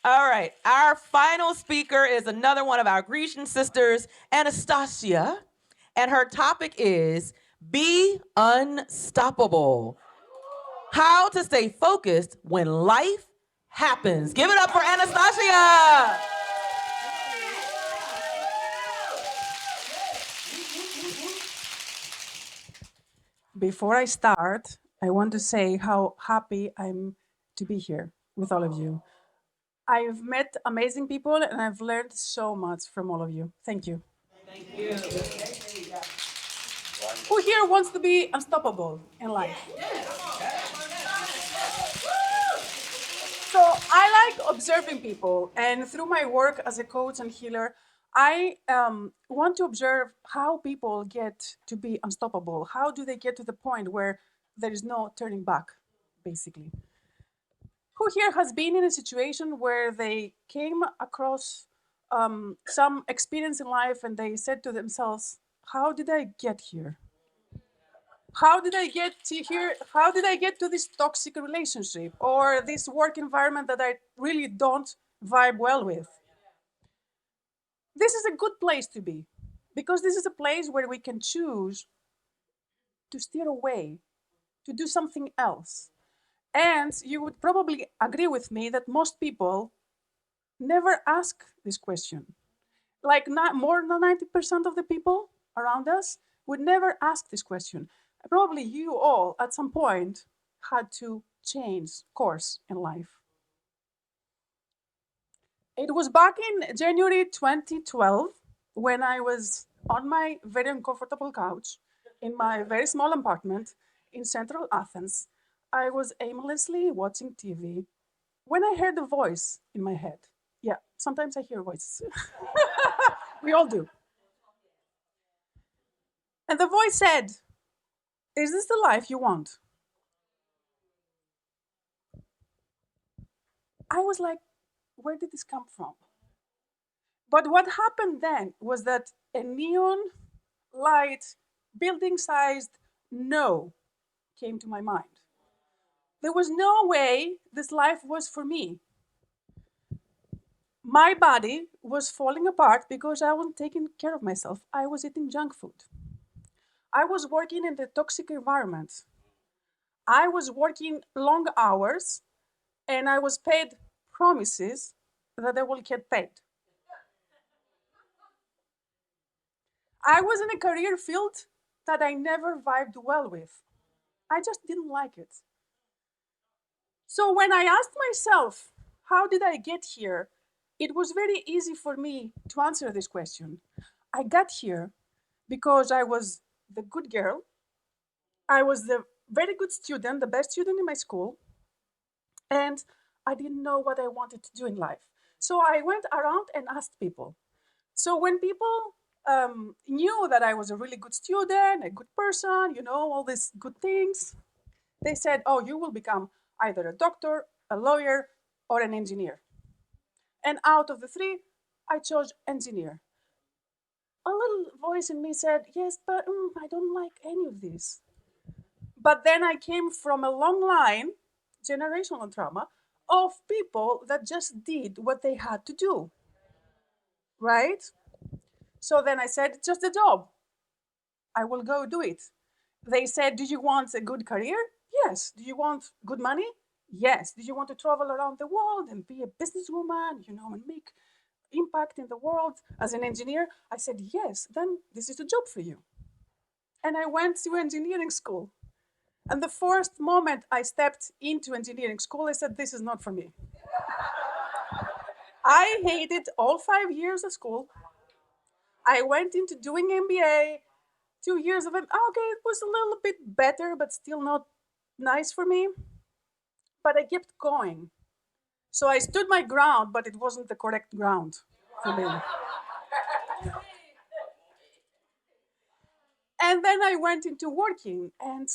All right. Our final speaker is another one of our Grecian sisters, Anastasia. And her topic is Be Unstoppable. How to stay focused when life happens. Give it up for Anastasia. Before I start, I want to say how happy I'm to be here with all of you. I've met amazing people and I've learned so much from all of you. Thank you. Who here wants to be unstoppable in life? So I like observing people, and through my work as a coach and healer, I want to observe how people get to be unstoppable. How do they get to the point where there is no turning back, basically? Who here has been in a situation where they came across some experience in life and they said to themselves, how did I get here? How did I get to here? How did I get to this toxic relationship or this work environment that I really don't vibe well with? This is a good place to be because this is a place where we can choose to steer away, to do something else. And you would probably agree with me that most people never ask this question. Like not more than 90% of the people around us would never ask this question. Probably you all at some point had to change course in life. It was back in January 2012 when I was on my very uncomfortable couch in my very small apartment in central Athens. I was aimlessly watching TV when I heard a voice in my head. Yeah, sometimes I hear voices. We all do. And the voice said, is this the life you want? I was like, where did this come from? But what happened then was that a neon light, building sized no came to my mind. There was no way this life was for me. My body was falling apart because I wasn't taking care of myself. I was eating junk food. I was working in the toxic environment. I was working long hours and I was paid promises that I will get paid. I was in a career field that I never vibed well with. I just didn't like it. So when I asked myself, how did I get here? It was very easy for me to answer this question. I got here because I was the good girl. I was the very good student, the best student in my school, and I didn't know what I wanted to do in life. So I went around and asked people. So when people knew that I was a really good student, a good person, all these good things, they said, oh, you will become either a doctor, a lawyer, or an engineer. And out of the three, I chose engineer. A little voice in me said, yes, but I don't like any of these. But then I came from a long line, generational trauma, of people that just did what they had to do, right? So then I said, just a job. I will go do it. They said, do you want a good career? Yes. Do you want good money? Yes. Do you want to travel around the world and be a businesswoman, and make impact in the world as an engineer? I said, yes. Then this is the job for you. And I went to engineering school. And the first moment I stepped into engineering school, I said, this is not for me. I hated all 5 years of school. I went into doing MBA, 2 years of it. Okay, it was a little bit better, but still not nice for me. But I kept going. So I stood my ground, but it wasn't the correct ground for me. And then I went into working, and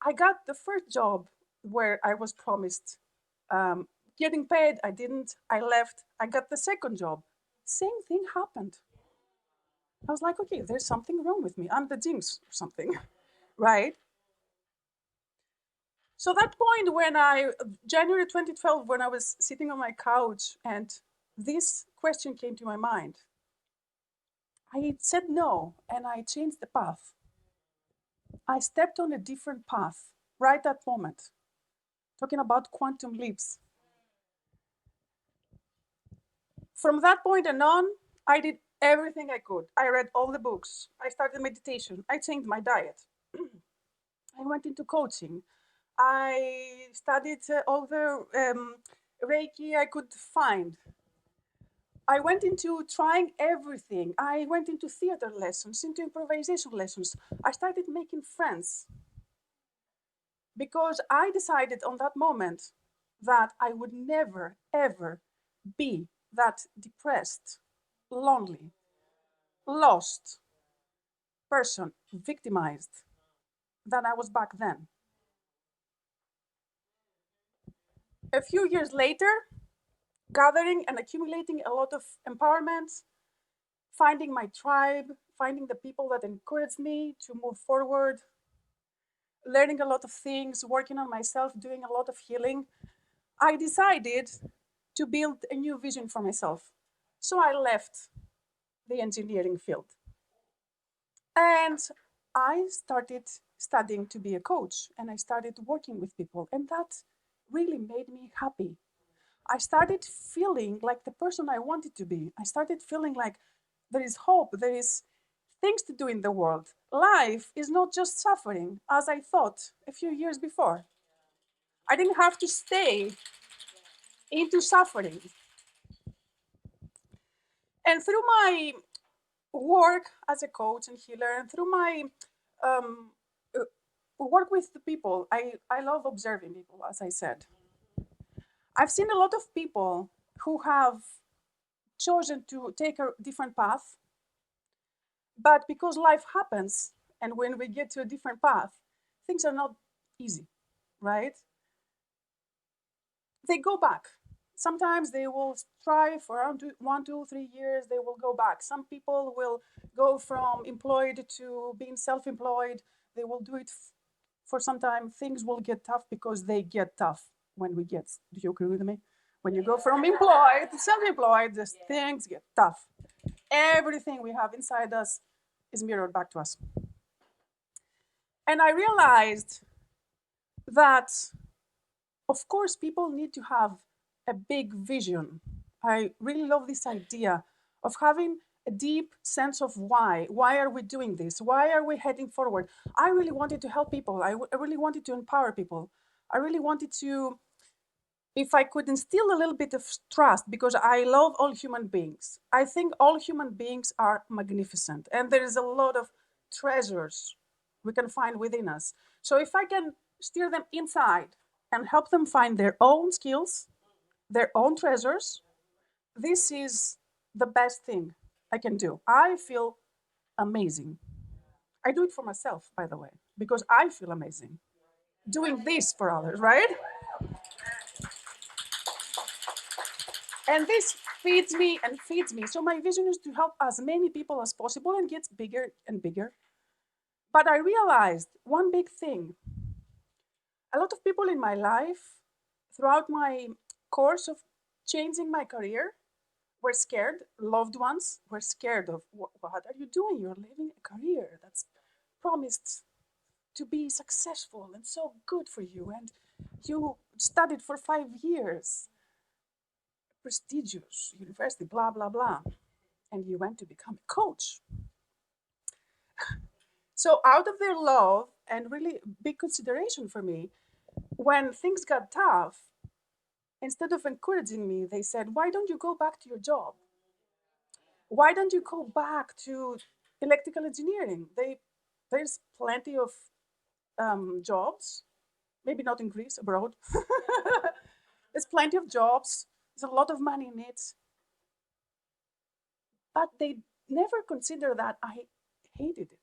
I got the first job where I was promised um, getting paid. I didn't. I left. I got the second job. Same thing happened. I was like, okay, there's something wrong with me. I'm the jinx or something, right? So that point January 2012, when I was sitting on my couch and this question came to my mind, I said no and I changed the path. I stepped on a different path right that moment, talking about quantum leaps. From that point and on, I did everything I could. I read all the books. I started meditation. I changed my diet. I went into coaching. I studied all the Reiki I could find. I went into trying everything. I went into theater lessons, into improvisation lessons. I started making friends because I decided on that moment that I would never, ever be that depressed, lonely, lost person, victimized that I was back then. A few years later, gathering and accumulating a lot of empowerment, finding my tribe, finding the people that encouraged me to move forward, learning a lot of things, working on myself, doing a lot of healing, I decided to build a new vision for myself. So I left the engineering field and I started studying to be a coach and I started working with people, and that really made me happy. I started feeling like the person I wanted to be. I started feeling like there is hope, there is things to do in the world. Life is not just suffering, as I thought a few years before. I didn't have to stay into suffering. And through my work as a coach and healer, and through my um, uh, work with the people, I love observing people, as I said. I've seen a lot of people who have chosen to take a different path, but because life happens, and when we get to a different path, things are not easy, right? They go back. Sometimes they will try for around 1, 2, 3 years, they will go back. Some people will go from employed to being self-employed. They will do it for some time. Things will get tough because they get tough when we get, do you agree with me? When you go from employed to self-employed, things get tough. Everything we have inside us is mirrored back to us. And I realized that, of course, people need to have a big vision. I really love this idea of having a deep sense of why. Why are we doing this? Why are we heading forward? I really wanted to help people. I really wanted to empower people. I really wanted to, if I could instill a little bit of trust, because I love all human beings. I think all human beings are magnificent, and there is a lot of treasures we can find within us. So if I can steer them inside and help them find their own skills, their own treasures, this is the best thing I can do. I feel amazing. I do it for myself, by the way, because I feel amazing doing this for others, right? And this feeds me and feeds me. So my vision is to help as many people as possible and gets bigger and bigger. But I realized one big thing. A lot of people in my life, throughout my course of changing my career, were scared. Loved ones were scared of what are you doing? You're living a career that's promised to be successful and so good for you. And you studied for 5 years, prestigious university, blah, blah, blah. And you went to become a coach. So, out of their love and really big consideration for me, when things got tough, instead of encouraging me, they said, why don't you go back to your job? Why don't you go back to electrical engineering? There's plenty of jobs, maybe not in Greece, abroad. There's plenty of jobs. There's a lot of money in it. But they never consider that I hated it.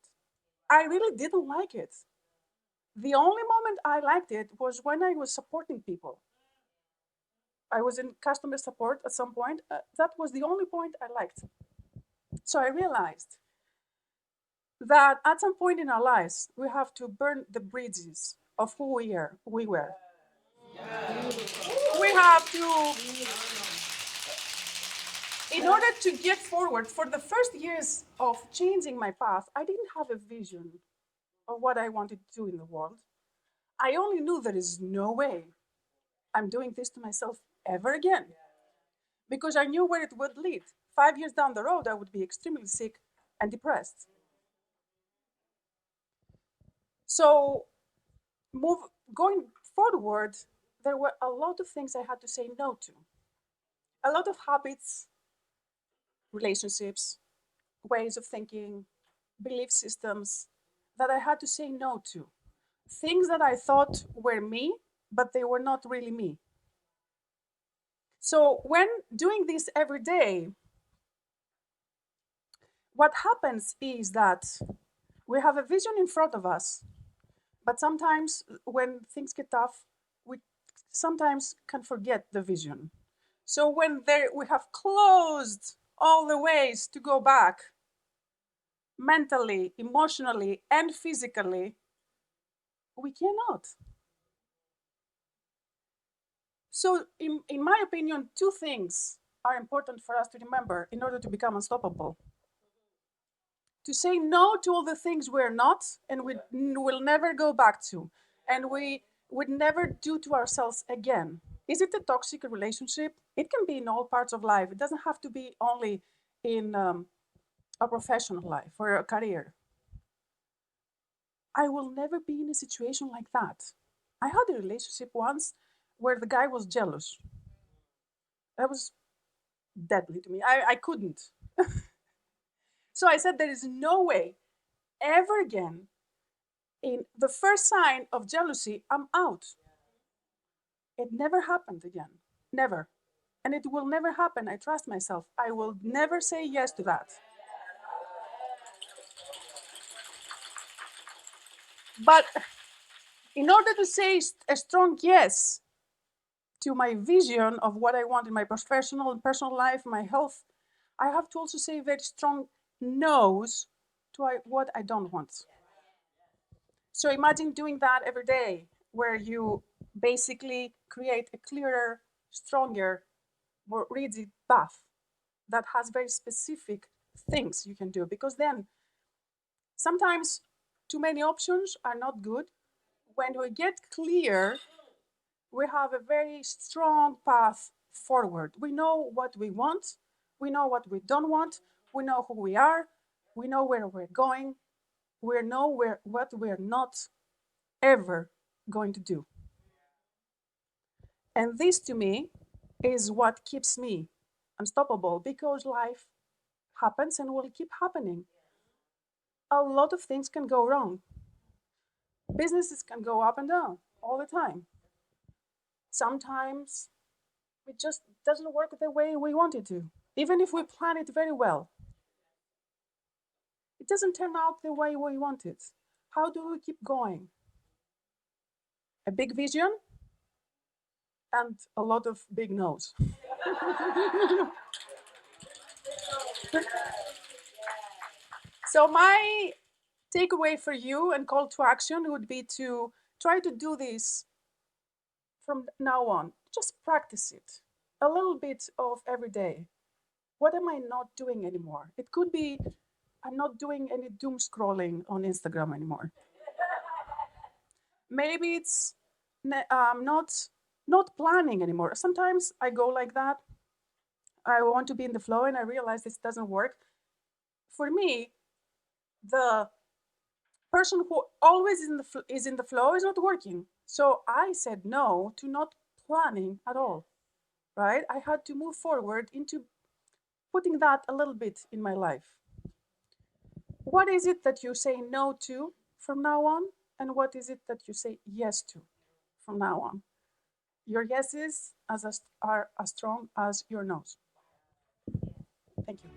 I really didn't like it. The only moment I liked it was when I was supporting people. I was in customer support at some point. That was the only point I liked. So I realized that at some point in our lives, we have to burn the bridges of who we were. We have to, in order to get forward, for the first years of changing my path, I didn't have a vision of what I wanted to do in the world. I only knew there is no way I'm doing this to myself ever again, because I knew where it would lead. 5 years down the road, I would be extremely sick and depressed. So, going forward, there were a lot of things I had to say no to. A lot of habits, relationships, ways of thinking, belief systems that I had to say no to. Things that I thought were me, but they were not really me. So, when doing this every day, what happens is that we have a vision in front of us, but sometimes when things get tough, we sometimes can forget the vision. So when we have closed all the ways to go back, mentally, emotionally, and physically, we cannot. So in my opinion, two things are important for us to remember in order to become unstoppable. To say no to all the things we're not and we will never go back to, and we would never do to ourselves again. Is it a toxic relationship? It can be in all parts of life. It doesn't have to be only in a professional life or a career. I will never be in a situation like that. I had a relationship once where the guy was jealous. That was deadly to me. I couldn't. So I said, there is no way ever again. In the first sign of jealousy, I'm out. It never happened again. Never. And it will never happen. I trust myself. I will never say yes to that. But in order to say a strong yes to my vision of what I want in my professional and personal life, my health, I have to also say very strong no's to what I don't want. So imagine doing that every day, where you basically create a clearer, stronger, more rigid path that has very specific things you can do. Because then sometimes too many options are not good. When we get clear, we have a very strong path forward. We know what we want, we know what we don't want, we know who we are, we know where we're going, we know what we're not ever going to do. And this to me is what keeps me unstoppable, because life happens and will keep happening. A lot of things can go wrong. Businesses can go up and down all the time. Sometimes it just doesn't work the way we want it to. Even if we plan it very well, it doesn't turn out the way we want it. How do we keep going? A big vision and a lot of big no's. So my takeaway for you and call to action would be to try to do this from now on. Just practice it a little bit of every day. What am I not doing anymore? It could be I'm not doing any doom scrolling on Instagram anymore. Maybe it's not planning anymore. Sometimes I go like that. I want to be in the flow and I realize this doesn't work. For me, the person who always is in the flow is not working. So I said no to not planning at all, right? I had to move forward into putting that a little bit in my life. What is it that you say no to from now on? And what is it that you say yes to from now on? Your yeses are as strong as your no's. Thank you.